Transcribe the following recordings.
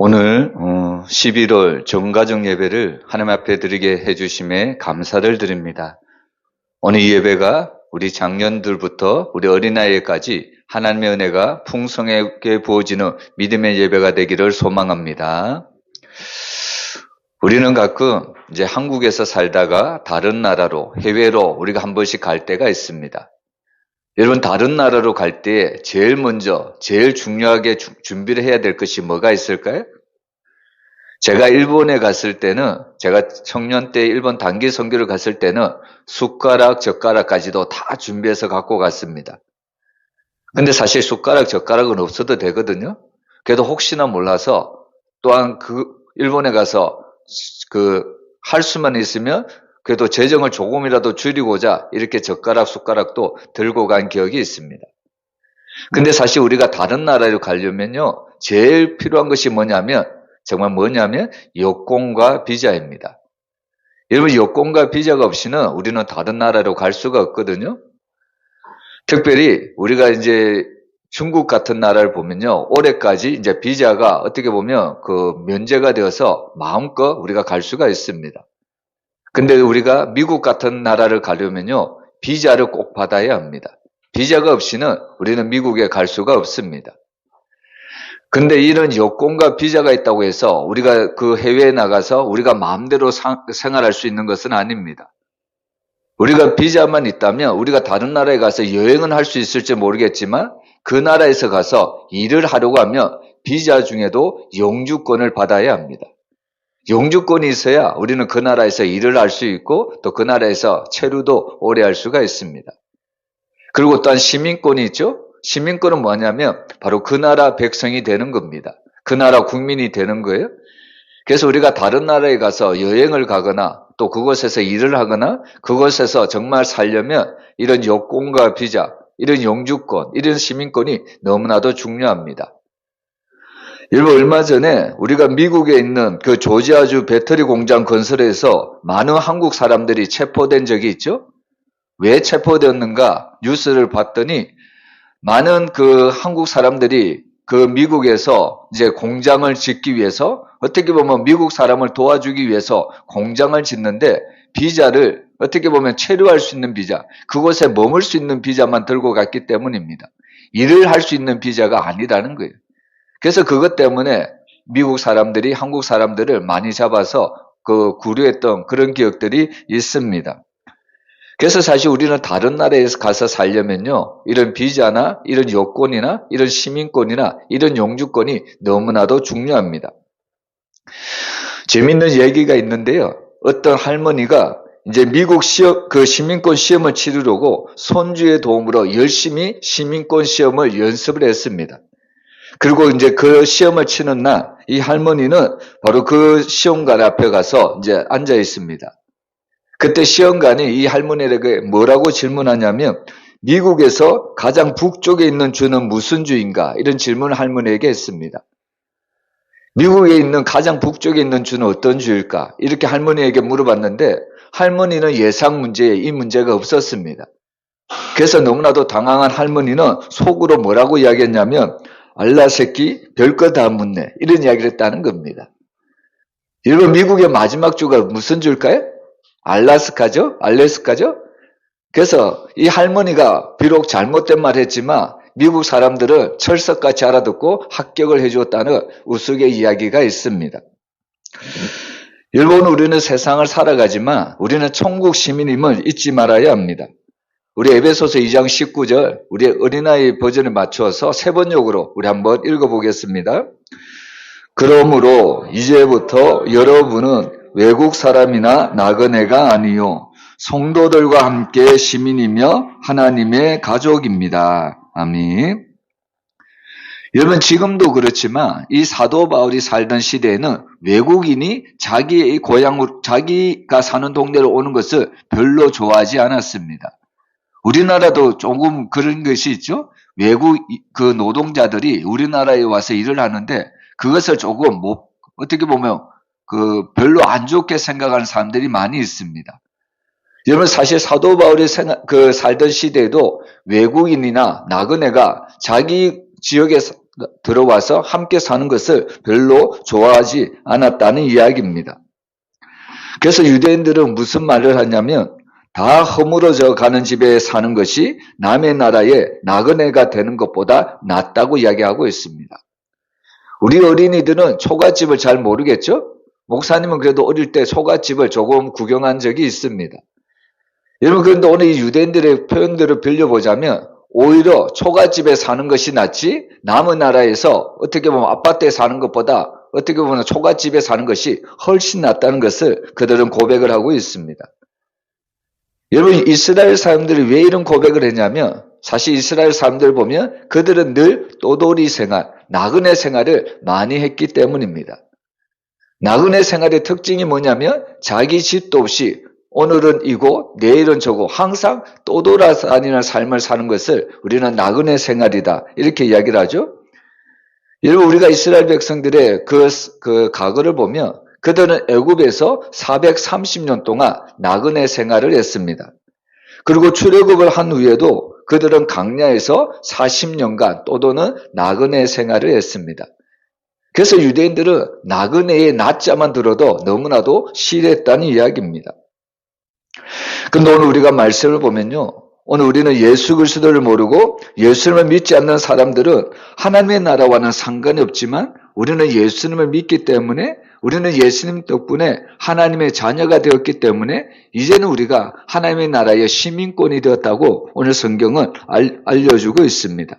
오늘 11월 정가정 예배를 하나님 앞에 드리게 해주심에 감사를 드립니다. 오늘 이 예배가 우리 장년들부터 우리 어린아이까지 하나님의 은혜가 풍성하게 부어지는 믿음의 예배가 되기를 소망합니다. 우리는 가끔 이제 한국에서 살다가 다른 나라로 해외로 우리가 한 번씩 갈 때가 있습니다. 여러분, 다른 나라로 갈 때 제일 먼저 제일 중요하게 준비를 해야 될 것이 뭐가 있을까요? 제가 일본에 갔을 때는, 제가 청년 때 일본 단기 선교를 갔을 때는 숟가락, 젓가락까지도 다 준비해서 갖고 갔습니다. 근데 사실 숟가락, 젓가락은 없어도 되거든요. 그래도 혹시나 몰라서 또한 일본에 가서 할 수만 있으면 그래도 재정을 조금이라도 줄이고자 이렇게 젓가락, 숟가락도 들고 간 기억이 있습니다. 근데 사실 우리가 다른 나라로 가려면요, 제일 필요한 것이 뭐냐면 여권과 비자입니다. 여러분, 여권과 비자가 없이는 우리는 다른 나라로 갈 수가 없거든요. 특별히 우리가 이제 중국 같은 나라를 보면요, 올해까지 이제 비자가 어떻게 보면 면제가 되어서 마음껏 우리가 갈 수가 있습니다. 근데 우리가 미국 같은 나라를 가려면요, 비자를 꼭 받아야 합니다. 비자가 없이는 우리는 미국에 갈 수가 없습니다. 근데 이런 여권과 비자가 있다고 해서 우리가 그 해외에 나가서 우리가 마음대로 생활할 수 있는 것은 아닙니다. 우리가 비자만 있다면 우리가 다른 나라에 가서 여행은 할 수 있을지 모르겠지만 그 나라에서 가서 일을 하려고 하면 비자 중에도 영주권을 받아야 합니다. 영주권이 있어야 우리는 그 나라에서 일을 할 수 있고 또 그 나라에서 체류도 오래 할 수가 있습니다. 그리고 또한 시민권이 있죠. 시민권은 뭐냐면 바로 그 나라 백성이 되는 겁니다. 그 나라 국민이 되는 거예요. 그래서 우리가 다른 나라에 가서 여행을 가거나 또 그곳에서 일을 하거나 그곳에서 정말 살려면 이런 여권과 비자, 이런 영주권, 이런 시민권이 너무나도 중요합니다. 여러분, 얼마 전에 우리가 미국에 있는 그 조지아주 배터리 공장 건설에서 많은 한국 사람들이 체포된 적이 있죠? 왜 체포되었는가 뉴스를 봤더니 많은 한국 사람들이 미국에서 이제 공장을 짓기 위해서 어떻게 보면 미국 사람을 도와주기 위해서 공장을 짓는데 비자를 어떻게 보면 체류할 수 있는 비자, 그곳에 머물 수 있는 비자만 들고 갔기 때문입니다. 일을 할 수 있는 비자가 아니라는 거예요. 그래서 그것 때문에 미국 사람들이 한국 사람들을 많이 잡아서 구류했던 그런 기억들이 있습니다. 그래서 사실 우리는 다른 나라에 가서 살려면요, 이런 비자나 이런 여권이나 이런 시민권이나 이런 영주권이 너무나도 중요합니다. 재밌는 얘기가 있는데요. 어떤 할머니가 이제 미국 시민권 시험을 치르려고 손주의 도움으로 열심히 시민권 시험을 연습을 했습니다. 그리고 이제 그 시험을 치는 날, 이 할머니는 바로 그 시험관 앞에 가서 이제 앉아 있습니다. 그때 시험관이 이 할머니에게 뭐라고 질문하냐면, 미국에서 가장 북쪽에 있는 주는 무슨 주인가? 이런 질문을 할머니에게 했습니다. 미국에 있는 가장 북쪽에 있는 주는 어떤 주일까? 이렇게 할머니에게 물어봤는데, 할머니는 예상 문제에 이 문제가 없었습니다. 그래서 너무나도 당황한 할머니는 속으로 뭐라고 이야기했냐면, 알라 새끼 별거 다 묻네, 이런 이야기를 했다는 겁니다. 여러분, 미국의 마지막 주가 무슨 주일까요? 알래스카죠? 그래서 이 할머니가 비록 잘못된 말 했지만 미국 사람들은 철석같이 알아듣고 합격을 해주었다는 우스갯 이야기가 있습니다. 여러분, 우리는 세상을 살아가지만 우리는 천국 시민임을 잊지 말아야 합니다. 우리 에베소서 2장 19절, 우리 어린아이 버전에 맞추어서 세 번역으로 우리 한번 읽어보겠습니다. 그러므로 이제부터 여러분은 외국 사람이나 나그네가 아니요 성도들과 함께 시민이며 하나님의 가족입니다. 아멘. 여러분, 지금도 그렇지만 이 사도 바울이 살던 시대에는 외국인이 자기의 고향으로, 자기가 사는 동네로 오는 것을 별로 좋아하지 않았습니다. 우리나라도 조금 그런 것이 있죠. 외국 노동자들이 우리나라에 와서 일을 하는데 그것을 조금 어떻게 보면 별로 안 좋게 생각하는 사람들이 많이 있습니다. 여러분, 사실 사도 바울이 살던 시대에도 외국인이나 나그네가 자기 지역에 들어와서 함께 사는 것을 별로 좋아하지 않았다는 이야기입니다. 그래서 유대인들은 무슨 말을 하냐면 다 허물어져 가는 집에 사는 것이 남의 나라에 나그네가 되는 것보다 낫다고 이야기하고 있습니다. 우리 어린이들은 초가집을 잘 모르겠죠? 목사님은 그래도 어릴 때 초가집을 조금 구경한 적이 있습니다. 여러분, 그런데 오늘 이 유대인들의 표현들을 빌려보자면 오히려 초가집에 사는 것이 낫지 남의 나라에서 어떻게 보면 아파트에 사는 것보다 어떻게 보면 초가집에 사는 것이 훨씬 낫다는 것을 그들은 고백을 하고 있습니다. 여러분, 이스라엘 사람들이 왜 이런 고백을 했냐면 사실 이스라엘 사람들 보면 그들은 늘 또돌이 생활, 나그네 생활을 많이 했기 때문입니다. 나그네 생활의 특징이 뭐냐면 자기 집도 없이 오늘은 이곳, 내일은 저곳, 항상 떠돌아다니는 삶을 사는 것을 우리는 나그네 생활이다 이렇게 이야기를 하죠. 여러분, 우리가 이스라엘 백성들의 그 과거를 보면 그들은 애굽에서 430년 동안 나그네 생활을 했습니다. 그리고 출애굽을 한 후에도 그들은 광야에서 40년간 또도는 나그네 생활을 했습니다. 그래서 유대인들은 나그네의 낮자만 들어도 너무나도 싫어했다는 이야기입니다. 근데 오늘 우리가 말씀을 보면요, 오늘 우리는 예수 그리스도를 모르고 예수님을 믿지 않는 사람들은 하나님의 나라와는 상관이 없지만 우리는 예수님을 믿기 때문에 우리는 예수님 덕분에 하나님의 자녀가 되었기 때문에 이제는 우리가 하나님의 나라의 시민권이 되었다고 오늘 성경은 알려주고 있습니다.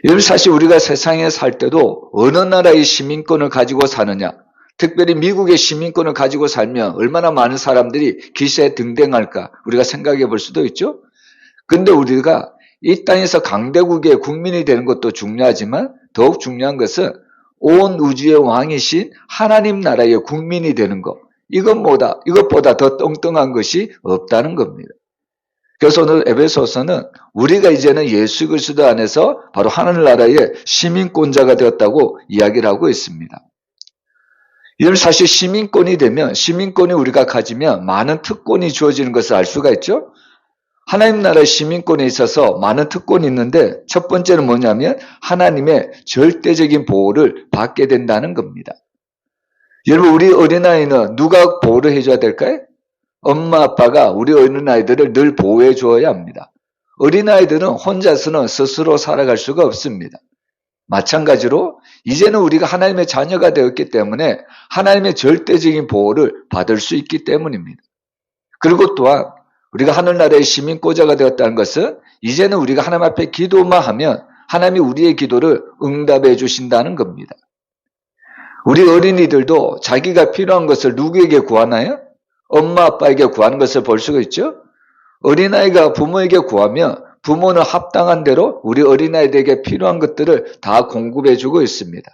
여러분, 사실 우리가 세상에 살 때도 어느 나라의 시민권을 가지고 사느냐, 특별히 미국의 시민권을 가지고 살면 얼마나 많은 사람들이 기세에 등등할까 우리가 생각해 볼 수도 있죠. 근데 우리가 이 땅에서 강대국의 국민이 되는 것도 중요하지만 더욱 중요한 것은 온 우주의 왕이신 하나님 나라의 국민이 되는 것, 이것보다 더 뚱뚱한 것이 없다는 겁니다. 그래서 오늘 에베소서는 우리가 이제는 예수 그리스도 안에서 바로 하늘나라의 시민권자가 되었다고 이야기를 하고 있습니다. 이런 사실 시민권이 되면, 시민권이 우리가 가지면 많은 특권이 주어지는 것을 알 수가 있죠. 하나님 나라의 시민권에 있어서 많은 특권이 있는데 첫 번째는 뭐냐면 하나님의 절대적인 보호를 받게 된다는 겁니다. 여러분, 우리 어린아이는 누가 보호를 해줘야 될까요? 엄마 아빠가 우리 어린아이들을 늘 보호해 줘야 합니다. 어린아이들은 혼자서는 스스로 살아갈 수가 없습니다. 마찬가지로 이제는 우리가 하나님의 자녀가 되었기 때문에 하나님의 절대적인 보호를 받을 수 있기 때문입니다. 그리고 또한 우리가 하늘나라의 시민권자가 되었다는 것은 이제는 우리가 하나님 앞에 기도만 하면 하나님이 우리의 기도를 응답해 주신다는 겁니다. 우리 어린이들도 자기가 필요한 것을 누구에게 구하나요? 엄마 아빠에게 구하는 것을 볼 수가 있죠. 어린아이가 부모에게 구하면 부모는 합당한 대로 우리 어린아이들에게 필요한 것들을 다 공급해 주고 있습니다.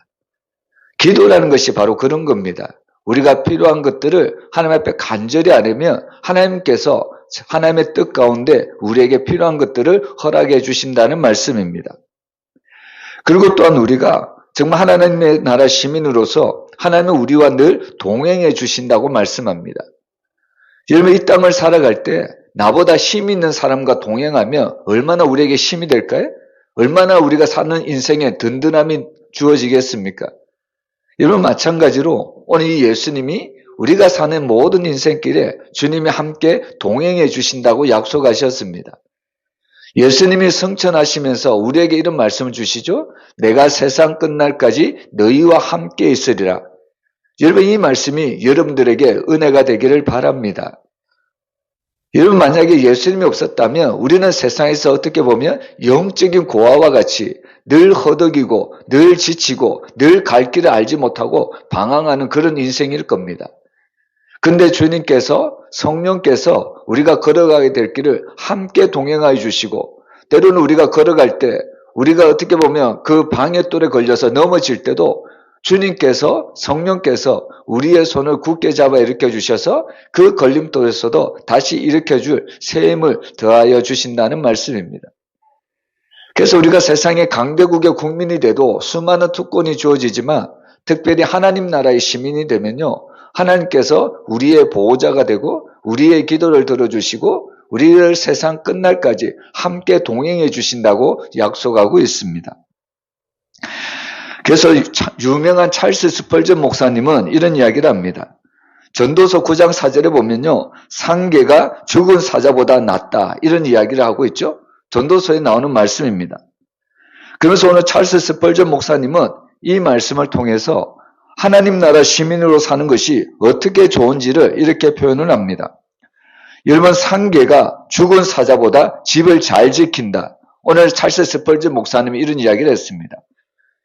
기도라는 것이 바로 그런 겁니다. 우리가 필요한 것들을 하나님 앞에 간절히 아뢰면 하나님께서 하나님의 뜻 가운데 우리에게 필요한 것들을 허락해 주신다는 말씀입니다. 그리고 또한 우리가 정말 하나님의 나라 시민으로서 하나님은 우리와 늘 동행해 주신다고 말씀합니다. 여러분, 이 땅을 살아갈 때 나보다 힘 있는 사람과 동행하면 얼마나 우리에게 힘이 될까요? 얼마나 우리가 사는 인생에 든든함이 주어지겠습니까? 여러분, 마찬가지로 오늘 이 예수님이 우리가 사는 모든 인생길에 주님이 함께 동행해 주신다고 약속하셨습니다. 예수님이 승천하시면서 우리에게 이런 말씀을 주시죠. 내가 세상 끝날까지 너희와 함께 있으리라. 여러분, 이 말씀이 여러분들에게 은혜가 되기를 바랍니다. 여러분, 만약에 예수님이 없었다면 우리는 세상에서 어떻게 보면 영적인 고아와 같이 늘 허덕이고 늘 지치고 늘 갈 길을 알지 못하고 방황하는 그런 인생일 겁니다. 근데 주님께서, 성령께서 우리가 걸어가게 될 길을 함께 동행하여 주시고, 때로는 우리가 걸어갈 때 우리가 어떻게 보면 그 방해돌에 걸려서 넘어질 때도 주님께서, 성령께서 우리의 손을 굳게 잡아 일으켜 주셔서 그 걸림돌에서도 다시 일으켜 줄 새 힘을 더하여 주신다는 말씀입니다. 그래서 우리가 세상의 강대국의 국민이 돼도 수많은 특권이 주어지지만 특별히 하나님 나라의 시민이 되면요, 하나님께서 우리의 보호자가 되고 우리의 기도를 들어주시고 우리를 세상 끝날까지 함께 동행해 주신다고 약속하고 있습니다. 그래서 유명한 찰스 스펄전 목사님은 이런 이야기를 합니다. 전도서 9장 4절에 보면요, 상계가 죽은 사자보다 낫다, 이런 이야기를 하고 있죠. 전도서에 나오는 말씀입니다. 그래서 오늘 찰스 스펄전 목사님은 이 말씀을 통해서 하나님 나라 시민으로 사는 것이 어떻게 좋은지를 이렇게 표현을 합니다. 여러분, 상계가 죽은 사자보다 집을 잘 지킨다. 오늘 찰스 스펄전 목사님이 이런 이야기를 했습니다.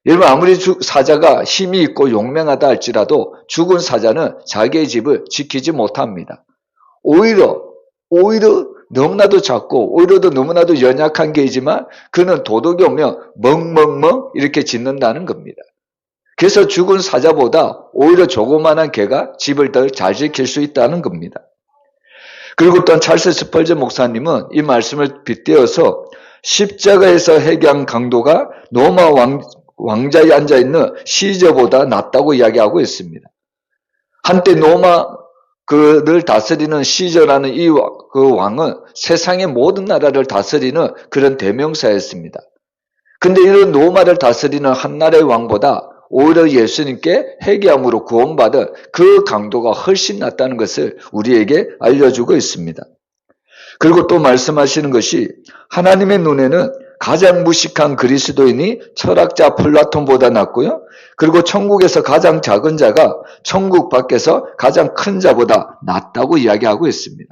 여러분, 아무리 사자가 힘이 있고 용맹하다 할지라도 죽은 사자는 자기의 집을 지키지 못합니다. 오히려 너무나도 작고 오히려도 너무나도 연약한 개이지만 그는 도둑이 오면 멍멍멍 이렇게 짖는다는 겁니다. 그래서 죽은 사자보다 오히려 조그만한 개가 집을 더 잘 지킬 수 있다는 겁니다. 그리고 또한 찰스 스펄전 목사님은 이 말씀을 빗대어서 십자가에서 해결한 강도가 로마 왕자에 앉아있는 시저보다 낫다고 이야기하고 있습니다. 한때 로마 그를 다스리는 시저라는 그 왕은 세상의 모든 나라를 다스리는 그런 대명사였습니다. 근데 이런 로마를 다스리는 한 나라의 왕보다 오히려 예수님께 회개함으로 구원받은 그 강도가 훨씬 낫다는 것을 우리에게 알려주고 있습니다. 그리고 또 말씀하시는 것이 하나님의 눈에는 가장 무식한 그리스도인이 철학자 플라톤보다 낫고요. 그리고 천국에서 가장 작은 자가 천국 밖에서 가장 큰 자보다 낫다고 이야기하고 있습니다.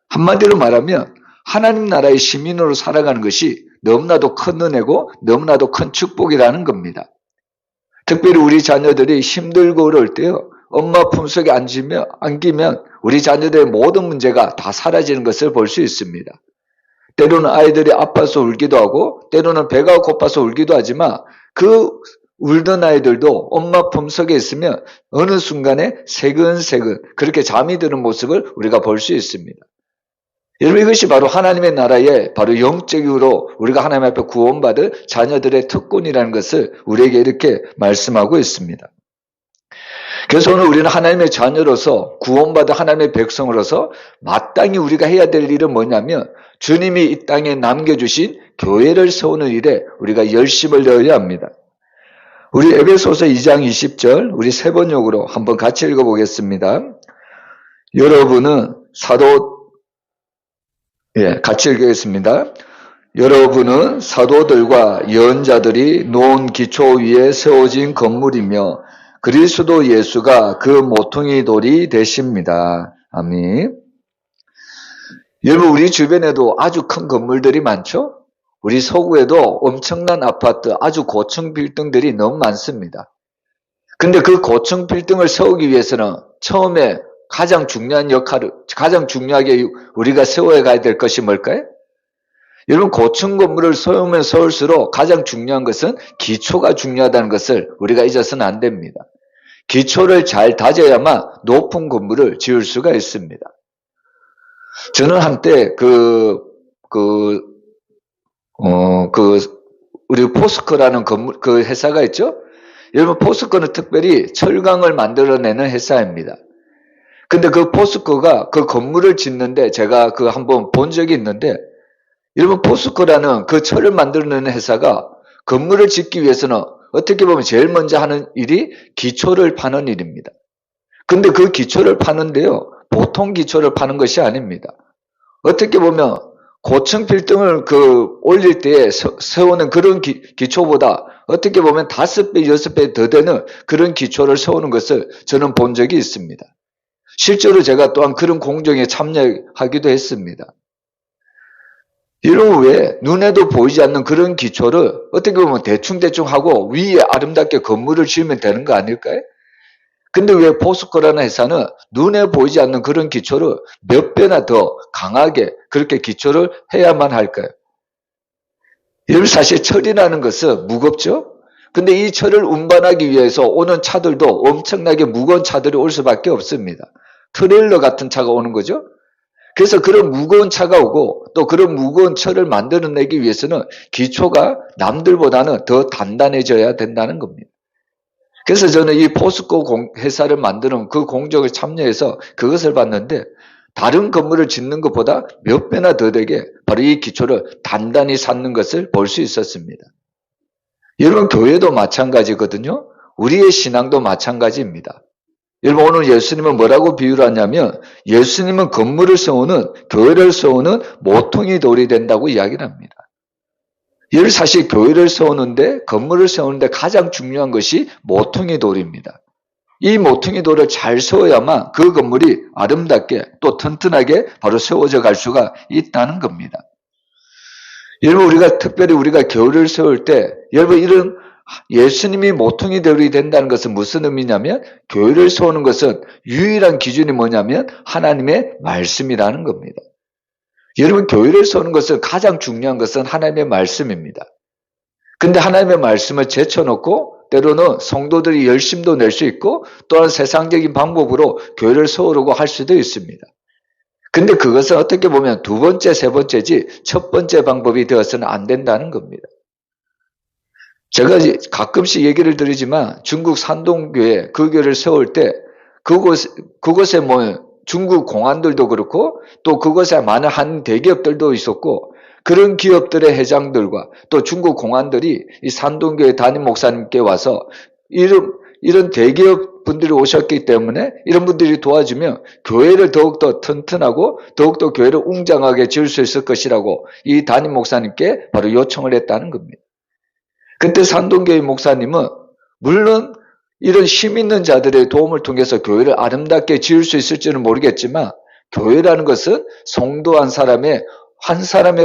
한마디로 말하면 하나님 나라의 시민으로 살아가는 것이 너무나도 큰 은혜고 너무나도 큰 축복이라는 겁니다. 특별히 우리 자녀들이 힘들고 어려울 때요, 엄마 품속에 안기면 우리 자녀들의 모든 문제가 다 사라지는 것을 볼 수 있습니다. 때로는 아이들이 아파서 울기도 하고 때로는 배가 고파서 울기도 하지만 그 울던 아이들도 엄마 품속에 있으면 어느 순간에 새근새근 그렇게 잠이 드는 모습을 우리가 볼 수 있습니다. 여러분, 이것이 바로 하나님의 나라의 바로 영적으로 우리가 하나님 앞에 구원받을 자녀들의 특권이라는 것을 우리에게 이렇게 말씀하고 있습니다. 그래서 오늘 우리는 하나님의 자녀로서 구원받은 하나님의 백성으로서 마땅히 우리가 해야 될 일은 뭐냐면 주님이 이 땅에 남겨주신 교회를 세우는 일에 우리가 열심을 내어야 합니다. 우리 에베소서 2장 20절 우리 세 번역으로 한번 같이 읽어보겠습니다. 여러분은 같이 읽겠습니다. 여러분은 사도들과 예언자들이 놓은 기초 위에 세워진 건물이며 그리스도 예수가 그 모퉁이 돌이 되십니다. 아멘. 여러분, 우리 주변에도 아주 큰 건물들이 많죠? 우리 서구에도 엄청난 아파트, 아주 고층 빌딩들이 너무 많습니다. 근데 그 고층 빌딩을 세우기 위해서는 처음에 가장 중요하게 우리가 세워야 가야 될 것이 뭘까요? 여러분, 고층 건물을 세우면 세울수록 가장 중요한 것은 기초가 중요하다는 것을 우리가 잊어서는 안 됩니다. 기초를 잘 다져야만 높은 건물을 지을 수가 있습니다. 저는 한때 우리 포스코라는 그 회사가 있죠? 여러분, 포스코는 특별히 철강을 만들어내는 회사입니다. 근데 그 포스코가 그 건물을 짓는데 제가 한번 본 적이 있는데, 여러분, 포스코라는 그 철을 만들어내는 회사가 건물을 짓기 위해서는 어떻게 보면 제일 먼저 하는 일이 기초를 파는 일입니다. 근데 그 기초를 파는데요, 보통 기초를 파는 것이 아닙니다. 어떻게 보면 고층 빌딩을 올릴 때 세우는 그런 기초보다 어떻게 보면 5배, 6배 더 되는 그런 기초를 세우는 것을 저는 본 적이 있습니다. 실제로 제가 또한 그런 공정에 참여하기도 했습니다. 이런 왜 눈에도 보이지 않는 그런 기초를 어떻게 보면 대충 하고 위에 아름답게 건물을 지으면 되는 거 아닐까요? 근데 왜 포스코라는 회사는 눈에 보이지 않는 그런 기초를 몇 배나 더 강하게 그렇게 기초를 해야만 할까요? 여러분, 사실 철이라는 것은 무겁죠? 근데 이 철을 운반하기 위해서 오는 차들도 엄청나게 무거운 차들이 올 수밖에 없습니다. 트레일러 같은 차가 오는 거죠? 그래서 그런 무거운 차가 오고 또 그런 무거운 철을 만들어내기 위해서는 기초가 남들보다는 더 단단해져야 된다는 겁니다. 그래서 저는 이 포스코 회사를 만드는 그 공정에 참여해서 그것을 봤는데 다른 건물을 짓는 것보다 몇 배나 더 되게 바로 이 기초를 단단히 쌓는 것을 볼 수 있었습니다. 여러분, 교회도 마찬가지거든요. 우리의 신앙도 마찬가지입니다. 여러분, 오늘 예수님은 뭐라고 비유를 하냐면 예수님은 건물을 세우는, 교회를 세우는 모퉁이 돌이 된다고 이야기를 합니다. 여러분, 사실 교회를 세우는데, 건물을 세우는데 가장 중요한 것이 모퉁이 돌입니다. 이 모퉁이 돌을 잘 세워야만 그 건물이 아름답게 또 튼튼하게 바로 세워져 갈 수가 있다는 겁니다. 여러분, 특별히 우리가 교회를 세울 때, 여러분, 이런 예수님이 모퉁이 돌이 된다는 것은 무슨 의미냐면, 교회를 세우는 것은 유일한 기준이 뭐냐면 하나님의 말씀이라는 겁니다. 여러분, 교회를 세우는 것은 가장 중요한 것은 하나님의 말씀입니다. 근데 하나님의 말씀을 제쳐놓고 때로는 성도들이 열심도 낼 수 있고 또한 세상적인 방법으로 교회를 세우려고 할 수도 있습니다. 근데 그것은 어떻게 보면 두 번째, 세 번째지 첫 번째 방법이 되어서는 안 된다는 겁니다. 제가 가끔씩 얘기를 드리지만 중국 산동교회 그 교회를 세울 때 그곳에 중국 공안들도 그렇고 또 그것에 많은 한 대기업들도 있었고 그런 기업들의 회장들과 또 중국 공안들이 이 산동교회 담임 목사님께 와서 이런 대기업 분들이 오셨기 때문에 이런 분들이 도와주면 교회를 더욱더 튼튼하고 더욱더 교회를 웅장하게 지을 수 있을 것이라고 이 담임 목사님께 바로 요청을 했다는 겁니다. 그때 산동교회 목사님은 물론 이런 힘 있는 자들의 도움을 통해서 교회를 아름답게 지을 수 있을지는 모르겠지만 교회라는 것은 성도 한 사람의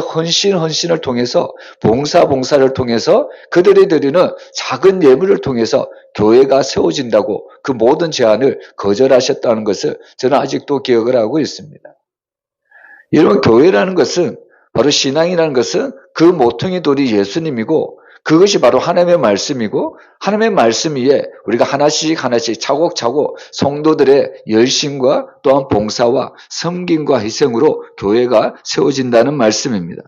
헌신을 통해서 봉사를 통해서 그들이 드리는 작은 예물을 통해서 교회가 세워진다고 그 모든 제안을 거절하셨다는 것을 저는 아직도 기억을 하고 있습니다. 여러분, 교회라는 것은 바로 신앙이라는 것은 그 모퉁이 돌이 예수님이고 그것이 바로 하나님의 말씀이고 하나님의 말씀 위에 우리가 하나씩 차곡차곡 성도들의 열심과 또한 봉사와 섬김과 희생으로 교회가 세워진다는 말씀입니다.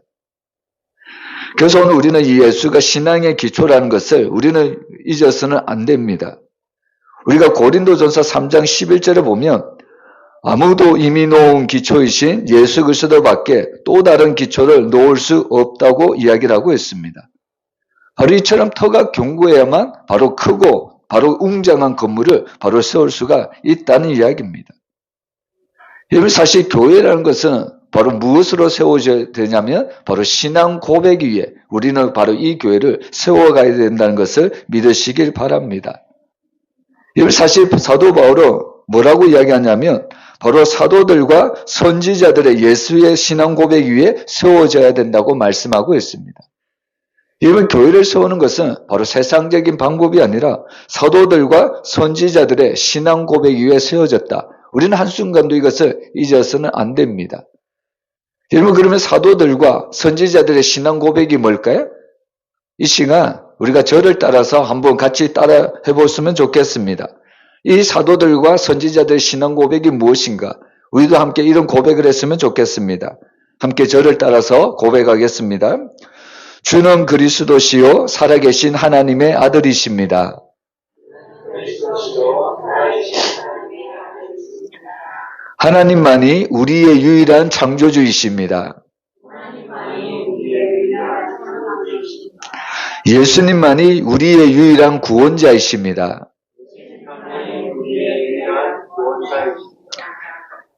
그래서 오늘 우리는 이 예수가 신앙의 기초라는 것을 우리는 잊어서는 안 됩니다. 우리가 고린도전서 3장 11절에 보면 아무도 이미 놓은 기초이신 예수 그리스도 밖에 또 다른 기초를 놓을 수 없다고 이야기를 하고 있습니다. 바로 이처럼 터가 견고해야만 바로 크고 바로 웅장한 건물을 바로 세울 수가 있다는 이야기입니다. 여러분, 사실 교회라는 것은 바로 무엇으로 세워져야 되냐면 바로 신앙 고백 위에 우리는 바로 이 교회를 세워가야 된다는 것을 믿으시길 바랍니다. 여러분, 사실 사도 바울은 뭐라고 이야기하냐면 바로 사도들과 선지자들의 예수의 신앙 고백 위에 세워져야 된다고 말씀하고 있습니다. 여러분, 교회를 세우는 것은 바로 세상적인 방법이 아니라 사도들과 선지자들의 신앙 고백 위에 세워졌다. 우리는 한순간도 이것을 잊어서는 안 됩니다. 여러분, 그러면 사도들과 선지자들의 신앙 고백이 뭘까요? 이 시간 우리가 저를 따라서 한번 같이 따라 해보시면 좋겠습니다. 이 사도들과 선지자들의 신앙 고백이 무엇인가? 우리도 함께 이런 고백을 했으면 좋겠습니다. 함께 저를 따라서 고백하겠습니다. 주는 그리스도시요 살아계신 하나님의 아들이십니다. 하나님만이 우리의 유일한 창조주이십니다. 예수님만이 우리의 유일한 구원자이십니다.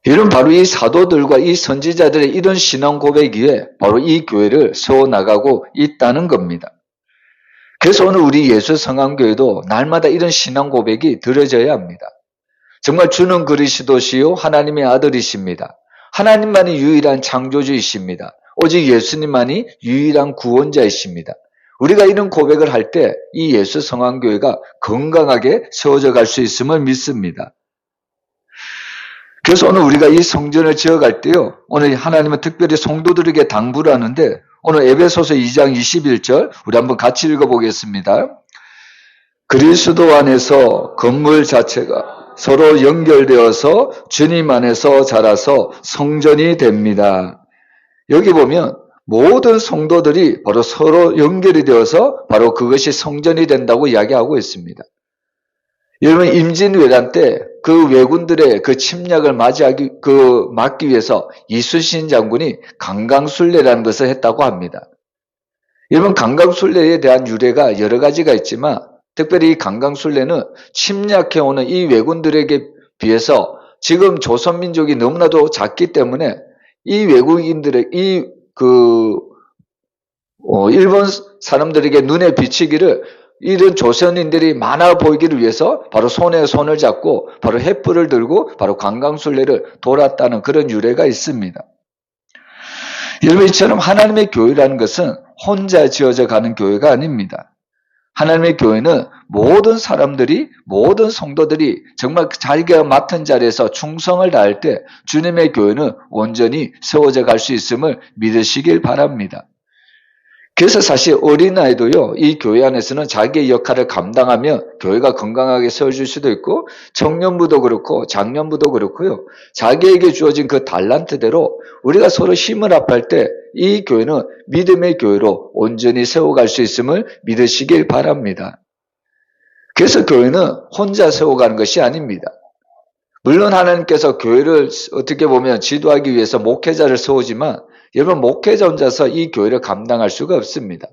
이런 바로 이 사도들과 이 선지자들의 이런 신앙 고백 위에 바로 이 교회를 세워나가고 있다는 겁니다. 그래서 오늘 우리 예수 성안교회도 날마다 이런 신앙 고백이 드려져야 합니다. 정말 주는 그리스도시요 하나님의 아들이십니다. 하나님만이 유일한 창조주이십니다. 오직 예수님만이 유일한 구원자이십니다. 우리가 이런 고백을 할 때 이 예수 성안교회가 건강하게 세워져 갈 수 있음을 믿습니다. 그래서 오늘 우리가 이 성전을 지어갈 때요, 오늘 하나님은 특별히 성도들에게 당부를 하는데 오늘 에베소서 2장 21절 우리 한번 같이 읽어보겠습니다. 그리스도 안에서 건물 자체가 서로 연결되어서 주님 안에서 자라서 성전이 됩니다. 여기 보면 모든 성도들이 바로 서로 연결이 되어서 바로 그것이 성전이 된다고 이야기하고 있습니다. 여러분, 임진왜란 때 그 왜군들의 그 침략을 막기 위해서 이순신 장군이 강강술래라는 것을 했다고 합니다. 여러분, 강강술래에 대한 유래가 여러 가지가 있지만 특별히 이 강강술래는 침략해오는 이 왜군들에게 비해서 지금 조선민족이 너무나도 작기 때문에 이 외국인들의 일본 사람들에게 눈에 비치기를 이런 조선인들이 많아 보이기를 위해서 바로 손에 손을 잡고 바로 횃불을 들고 바로 강강술래를 돌았다는 그런 유래가 있습니다. 여러분, 이처럼 하나님의 교회라는 것은 혼자 지어져 가는 교회가 아닙니다. 하나님의 교회는 모든 사람들이, 모든 성도들이 정말 자기가 맡은 자리에서 충성을 다할 때 주님의 교회는 온전히 세워져 갈 수 있음을 믿으시길 바랍니다. 그래서 사실 어린아이도요, 이 교회 안에서는 자기의 역할을 감당하며 교회가 건강하게 세워질 수도 있고, 청년부도 그렇고, 장년부도 그렇고요, 자기에게 주어진 그 달란트대로 우리가 서로 힘을 합할 때 이 교회는 믿음의 교회로 온전히 세워갈 수 있음을 믿으시길 바랍니다. 그래서 교회는 혼자 세워가는 것이 아닙니다. 물론 하나님께서 교회를 어떻게 보면 지도하기 위해서 목회자를 세우지만 여러분, 목회자 혼자서 이 교회를 감당할 수가 없습니다.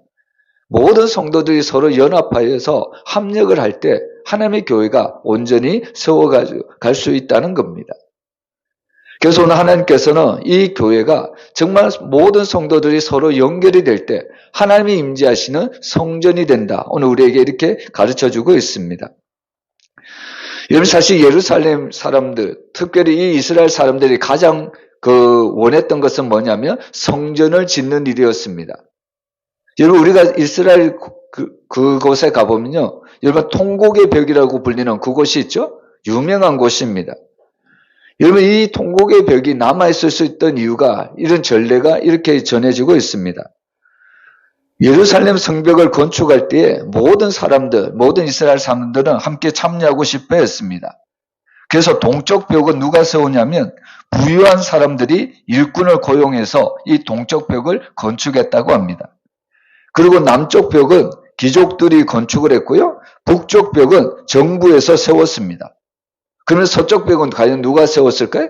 모든 성도들이 서로 연합하여서 합력을 할 때 하나님의 교회가 온전히 세워갈 수 있다는 겁니다. 그래서 오늘 하나님께서는 이 교회가 정말 모든 성도들이 서로 연결이 될 때 하나님이 임재하시는 성전이 된다. 오늘 우리에게 이렇게 가르쳐주고 있습니다. 여러분, 사실 예루살렘 사람들, 특별히 이 이스라엘 사람들이 가장 원했던 것은 뭐냐면 성전을 짓는 일이었습니다. 여러분, 우리가 이스라엘 그곳에 가보면요, 여러분, 통곡의 벽이라고 불리는 그곳이 있죠? 유명한 곳입니다. 여러분, 이 통곡의 벽이 남아있을 수 있던 이유가, 이런 전례가 이렇게 전해지고 있습니다. 예루살렘 성벽을 건축할 때에 모든 사람들, 모든 이스라엘 사람들은 함께 참여하고 싶어 했습니다. 그래서 동쪽 벽은 누가 세우냐면 부유한 사람들이 일꾼을 고용해서 이 동쪽 벽을 건축했다고 합니다. 그리고 남쪽 벽은 귀족들이 건축을 했고요, 북쪽 벽은 정부에서 세웠습니다. 그러면 서쪽 벽은 과연 누가 세웠을까요?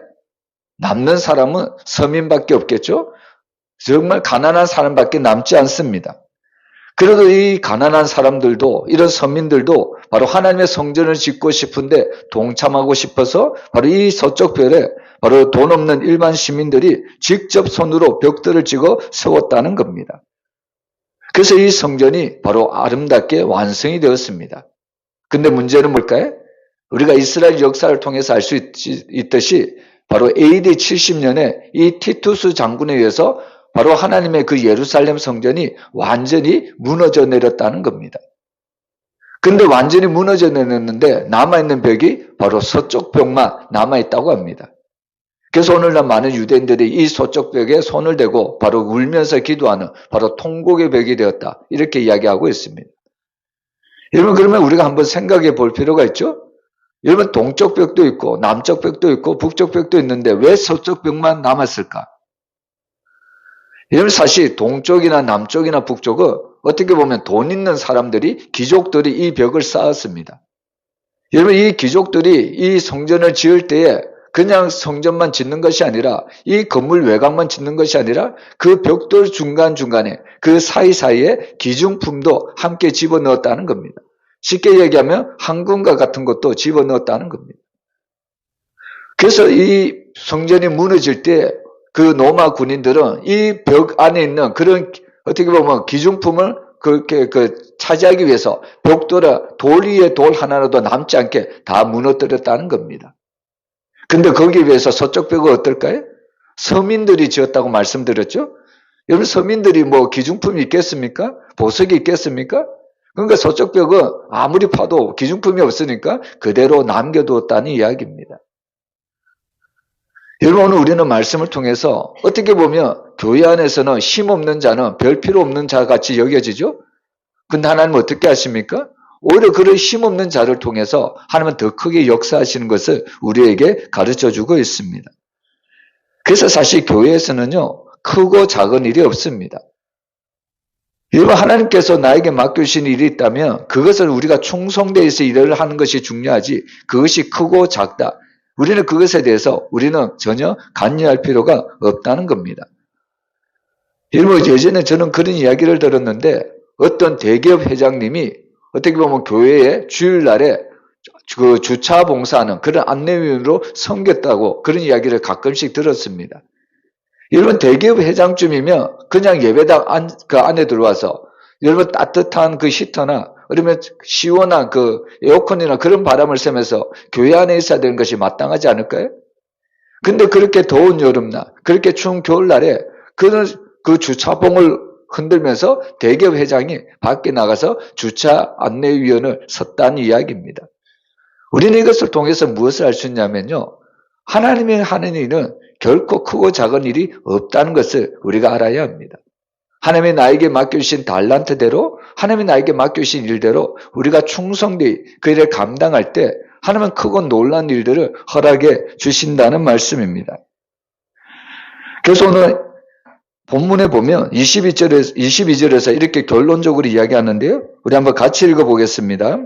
남는 사람은 서민밖에 없겠죠? 정말 가난한 사람밖에 남지 않습니다. 그래도 이 가난한 사람들도, 이런 서민들도 바로 하나님의 성전을 짓고 싶은데 동참하고 싶어서 바로 이 서쪽 벽에 바로 돈 없는 일반 시민들이 직접 손으로 벽들을 찍어 세웠다는 겁니다. 그래서 이 성전이 바로 아름답게 완성이 되었습니다. 근데 문제는 뭘까요? 우리가 이스라엘 역사를 통해서 알 수 있듯이 바로 AD 70년에 이 티투스 장군에 의해서 바로 하나님의 그 예루살렘 성전이 완전히 무너져 내렸다는 겁니다. 근데 완전히 무너져 내렸는데 남아있는 벽이 바로 서쪽 벽만 남아있다고 합니다. 그래서 오늘날 많은 유대인들이 이 서쪽 벽에 손을 대고 바로 울면서 기도하는 바로 통곡의 벽이 되었다, 이렇게 이야기하고 있습니다. 여러분, 그러면 우리가 한번 생각해 볼 필요가 있죠? 여러분, 동쪽 벽도 있고 남쪽 벽도 있고 북쪽 벽도 있는데 왜 서쪽 벽만 남았을까? 여러분, 사실 동쪽이나 남쪽이나 북쪽은 어떻게 보면 돈 있는 사람들이, 귀족들이 이 벽을 쌓았습니다. 여러분, 이 귀족들이 이 성전을 지을 때에 그냥 성전만 짓는 것이 아니라, 이 건물 외곽만 짓는 것이 아니라 그 벽돌 중간중간에 그 사이사이에 기중품도 함께 집어넣었다는 겁니다. 쉽게 얘기하면 황금과 같은 것도 집어넣었다는 겁니다. 그래서 이 성전이 무너질 때 그 로마 군인들은 이 벽 안에 있는 그런 어떻게 보면 기중품을 그렇게 차지하기 위해서 돌 위에 돌 하나라도 남지 않게 다 무너뜨렸다는 겁니다. 근데 거기에 비해서 서쪽 벽은 어떨까요? 서민들이 지었다고 말씀드렸죠? 여러분, 서민들이 뭐 기중품이 있겠습니까? 보석이 있겠습니까? 그러니까 서쪽 벽은 아무리 파도 기중품이 없으니까 그대로 남겨두었다는 이야기입니다. 여러분, 오늘 우리는 말씀을 통해서 어떻게 보면 교회 안에서는 힘없는 자는 별 필요 없는 자 같이 여겨지죠? 근데 하나님은 어떻게 하십니까? 오히려 그런 힘없는 자를 통해서 하나님은 더 크게 역사하시는 것을 우리에게 가르쳐주고 있습니다. 그래서 사실 교회에서는요, 크고 작은 일이 없습니다. 여러분, 하나님께서 나에게 맡겨주신 일이 있다면 그것을 우리가 충성되어서 일을 하는 것이 중요하지, 그것이 크고 작다, 우리는 그것에 대해서 우리는 전혀 관여할 필요가 없다는 겁니다. 여러분, 예전에 저는 그런 이야기를 들었는데 어떤 대기업 회장님이 어떻게 보면 교회에 주일날에 그 주차 봉사하는 그런 안내위원으로 섬겼다고 그런 이야기를 가끔씩 들었습니다. 여러분, 대기업 회장쯤이면 그냥 예배당 그 안에 들어와서 여러분 따뜻한 그 히터나 그러면 시원한 그 에어컨이나 그런 바람을 쐬면서 교회 안에 있어야 되는 것이 마땅하지 않을까요? 근데 그렇게 더운 여름날, 그렇게 추운 겨울날에 그 주차봉을 흔들면서 대기업 회장이 밖에 나가서 주차 안내위원을 섰다는 이야기입니다. 우리는 이것을 통해서 무엇을 알 수 있냐면요. 하나님의 하는 일은 결코 크고 작은 일이 없다는 것을 우리가 알아야 합니다. 하나님이 나에게 맡겨주신 달란트대로 하나님이 나에게 맡겨주신 일대로 우리가 충성되이 그 일을 감당할 때 하나님은 크고 놀라운 일들을 허락해 주신다는 말씀입니다. 그래서 오늘 본문에 보면 22절에서 이렇게 결론적으로 이야기하는데요. 우리 한번 같이 읽어보겠습니다.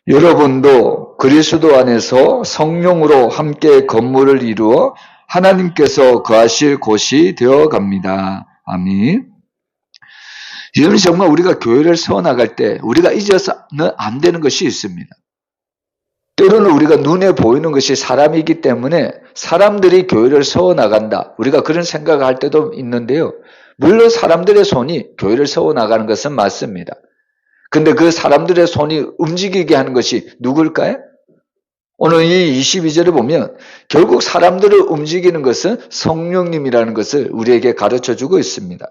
여러분도 그리스도 안에서 성령으로 함께 건물을 이루어 하나님께서 거하실 곳이 되어갑니다. 아멘. 여러분, 정말 우리가 교회를 세워나갈 때 우리가 잊어서는 안 되는 것이 있습니다. 때로는 우리가 눈에 보이는 것이 사람이기 때문에 사람들이 교회를 세워나간다. 우리가 그런 생각을 할 때도 있는데요. 물론 사람들의 손이 교회를 세워나가는 것은 맞습니다. 근데 그 사람들의 손이 움직이게 하는 것이 누굴까요? 오늘 이 22절에 보면 결국 사람들을 움직이는 것은 성령님이라는 것을 우리에게 가르쳐주고 있습니다.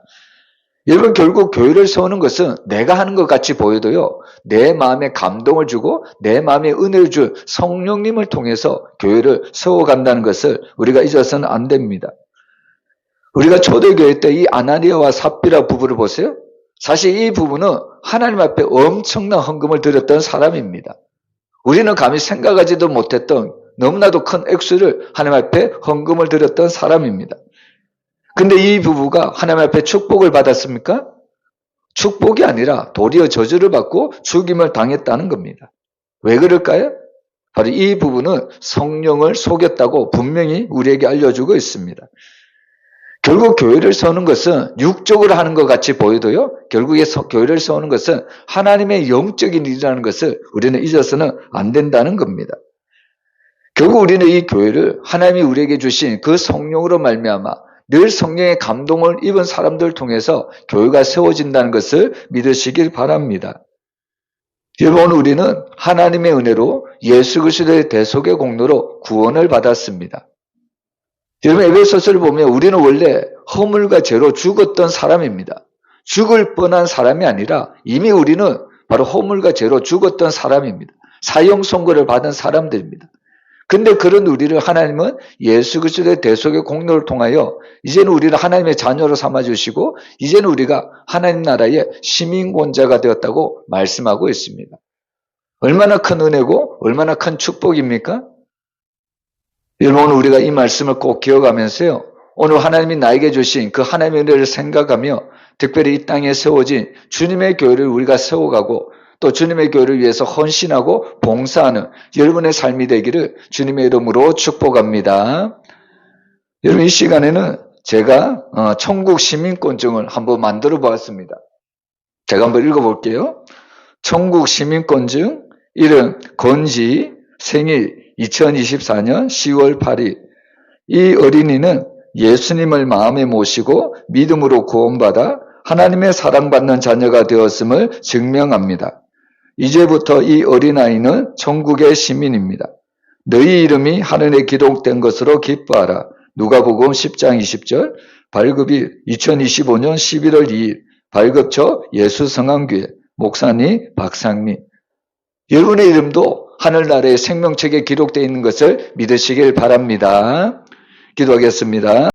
여러분, 결국 교회를 세우는 것은 내가 하는 것 같이 보여도요, 내 마음에 감동을 주고 내 마음에 은혜를 줄 성령님을 통해서 교회를 세워간다는 것을 우리가 잊어서는 안 됩니다. 우리가 초대교회 때 이 아나니아와 삽비라 부부를 보세요. 사실 이 부부는 하나님 앞에 엄청난 헌금을 드렸던 사람입니다. 우리는 감히 생각하지도 못했던 너무나도 큰 액수를 하나님 앞에 헌금을 드렸던 사람입니다. 근데 이 부부가 하나님 앞에 축복을 받았습니까? 축복이 아니라 도리어 저주를 받고 죽임을 당했다는 겁니다. 왜 그럴까요? 바로 이 부부는 성령을 속였다고 분명히 우리에게 알려주고 있습니다. 결국 교회를 세우는 것은 육적으로 하는 것 같이 보여도요, 결국에 교회를 세우는 것은 하나님의 영적인 일이라는 것을 우리는 잊어서는 안 된다는 겁니다. 결국 우리는 이 교회를 하나님이 우리에게 주신 그 성령으로 말미암아 늘 성령의 감동을 입은 사람들을 통해서 교회가 세워진다는 것을 믿으시길 바랍니다. 여러분, 우리는 하나님의 은혜로 예수 그리스도의 대속의 공로로 구원을 받았습니다. 여러분, 에베소서를 보면 우리는 원래 허물과 죄로 죽었던 사람입니다. 죽을 뻔한 사람이 아니라 이미 우리는 바로 허물과 죄로 죽었던 사람입니다. 사형 선고를 받은 사람들입니다. 근데 그런 우리를 하나님은 예수 그리스도의 대속의 공로를 통하여 이제는 우리를 하나님의 자녀로 삼아주시고 이제는 우리가 하나님 나라의 시민권자가 되었다고 말씀하고 있습니다. 얼마나 큰 은혜고 얼마나 큰 축복입니까? 여러분, 오늘 우리가 이 말씀을 꼭 기억하면서요, 오늘 하나님이 나에게 주신 그 하나님의 은혜를 생각하며 특별히 이 땅에 세워진 주님의 교회를 우리가 세워가고 또 주님의 교회를 위해서 헌신하고 봉사하는 여러분의 삶이 되기를 주님의 이름으로 축복합니다. 여러분, 이 시간에는 제가 천국 시민권증을 한번 만들어 보았습니다. 제가 한번 읽어볼게요. 천국 시민권증, 이름 건지, 생일 2024년 10월 8일. 이 어린이는 예수님을 마음에 모시고 믿음으로 구원받아 하나님의 사랑받는 자녀가 되었음을 증명합니다. 이제부터 이 어린아이는 천국의 시민입니다. 너희 이름이 하늘에 기록된 것으로 기뻐하라. 누가복음 10장 20절. 발급일 2025년 11월 2일. 발급처 예수성황교회. 목사님 박상민. 여러분의 이름도 하늘나라의 생명책에 기록되어 있는 것을 믿으시길 바랍니다. 기도하겠습니다.